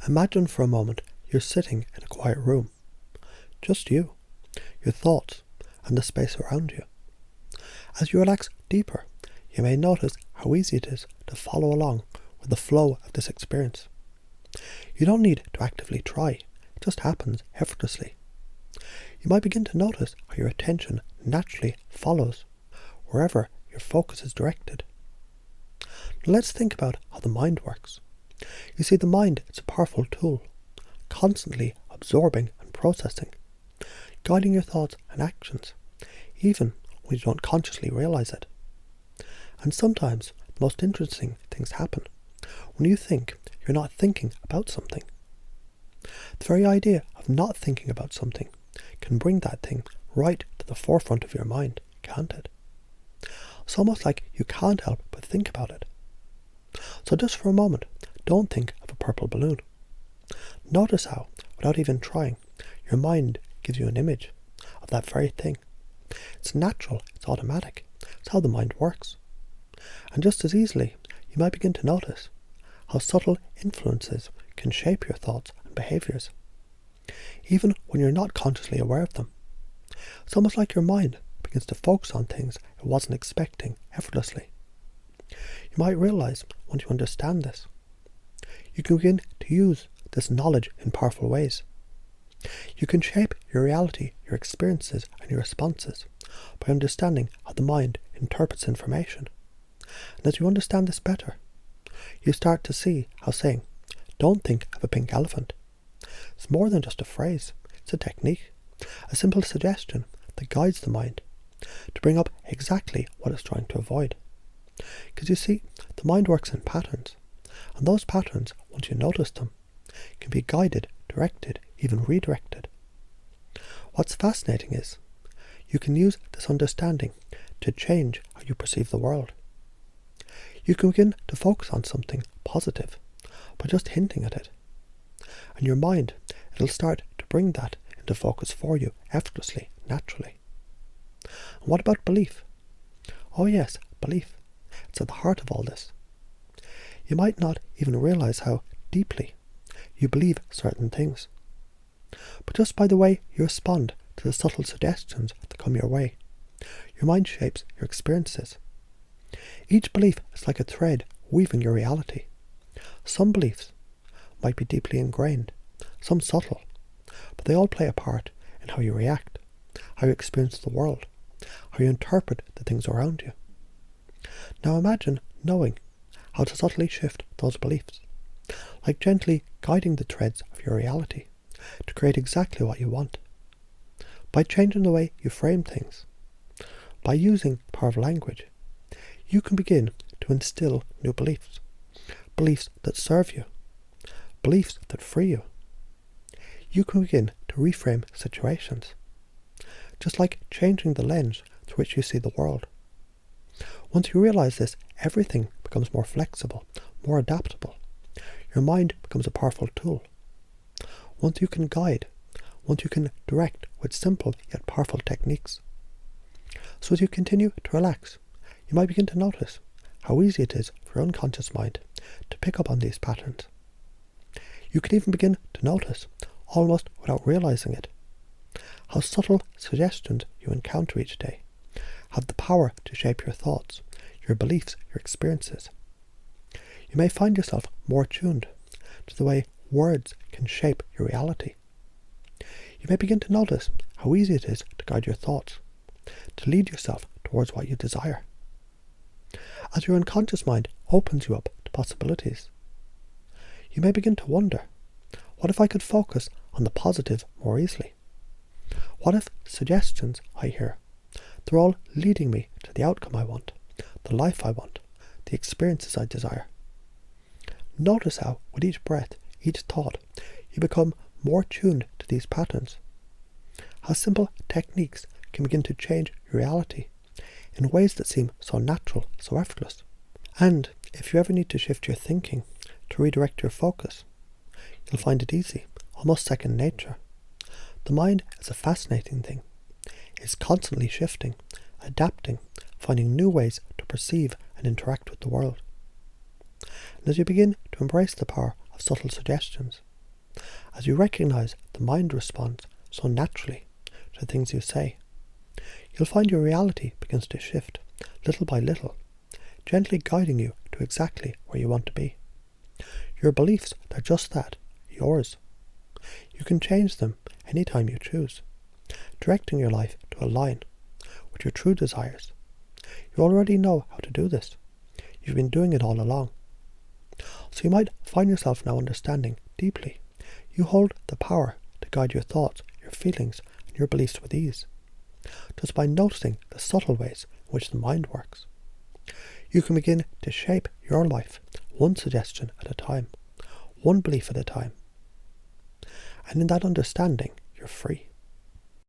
Imagine for a moment you're sitting in a quiet room. Just you, your thoughts, and the space around you. As you relax deeper, you may notice how easy it is to follow along with the flow of this experience. You don't need to actively try, it just happens effortlessly. You might begin to notice how your attention naturally follows wherever your focus is directed. Now let's think about how the mind works. You see, the mind is a powerful tool, constantly absorbing and processing, guiding your thoughts and actions, even when you don't consciously realize it. And sometimes the most interesting things happen when you think you're not thinking about something. The very idea of not thinking about something can bring that thing right to the forefront of your mind, can't it? It's almost like you can't help but think about it. So just for a moment, don't think of a purple balloon. Notice how, without even trying, your mind gives you an image of that very thing. It's natural, it's automatic, it's how the mind works. And just as easily, you might begin to notice how subtle influences can shape your thoughts and behaviours, even when you're not consciously aware of them. It's almost like your mind begins to focus on things it wasn't expecting effortlessly. You might realise, once you understand this, you can begin to use this knowledge in powerful ways. You can shape your reality, your experiences, and your responses by understanding how the mind interprets information. And as you understand this better, you start to see how saying, "Don't think of a pink elephant," it's more than just a phrase, it's a technique, a simple suggestion that guides the mind to bring up exactly what it's trying to avoid. Because you see, the mind works in patterns, and those patterns, once you notice them, can be guided, directed, even redirected. What's fascinating is, you can use this understanding to change how you perceive the world. You can begin to focus on something positive by just hinting at it. And your mind, it'll start to bring that into focus for you effortlessly, naturally. And what about belief? Oh yes, belief. It's at the heart of all this. You might not even realize how deeply you believe certain things. But just by the way you respond to the subtle suggestions that come your way, your mind shapes your experiences. Each belief is like a thread weaving your reality. Some beliefs might be deeply ingrained, some subtle, but they all play a part in how you react, how you experience the world, how you interpret the things around you. Now imagine knowing how to subtly shift those beliefs, like gently guiding the threads of your reality to create exactly what you want. By changing the way you frame things, by using the power of language, you can begin to instill new beliefs, beliefs that serve you, beliefs that free you. You can begin to reframe situations, just like changing the lens through which you see the world. Once you realize this, everything becomes more flexible, more adaptable. Your mind becomes a powerful tool. Once you can guide, once you can direct with simple yet powerful techniques. So as you continue to relax, you might begin to notice how easy it is for your unconscious mind to pick up on these patterns. You can even begin to notice, almost without realizing it, how subtle suggestions you encounter each day have the power to shape your thoughts, your beliefs, your experiences. You may find yourself more attuned to the way words can shape your reality. You may begin to notice how easy it is to guide your thoughts, to lead yourself towards what you desire. As your unconscious mind opens you up to possibilities, you may begin to wonder, what if I could focus on the positive more easily? What if suggestions I hear, they're all leading me to the outcome I want, the life I want, the experiences I desire? Notice how, with each breath, each thought, you become more tuned to these patterns. How simple techniques can begin to change your reality in ways that seem so natural, so effortless. And if you ever need to shift your thinking, to redirect your focus, you'll find it easy, almost second nature. The mind is a fascinating thing. It's constantly shifting, adapting, finding new ways to perceive and interact with the world. And as you begin to embrace the power of subtle suggestions, As you recognize the mind responds so naturally to things you say, you'll find your reality begins to shift, little by little, gently guiding you to exactly where you want to be. Your beliefs are just that, yours. You can change them anytime you choose, directing your life to align with your true desires. You already know how to do this. You've been doing it all along. So you might find yourself now understanding deeply. You hold the power to guide your thoughts, your feelings, and your beliefs with ease, just by noticing the subtle ways in which the mind works. You can begin to shape your life one suggestion at a time, one belief at a time. And in that understanding, you're free.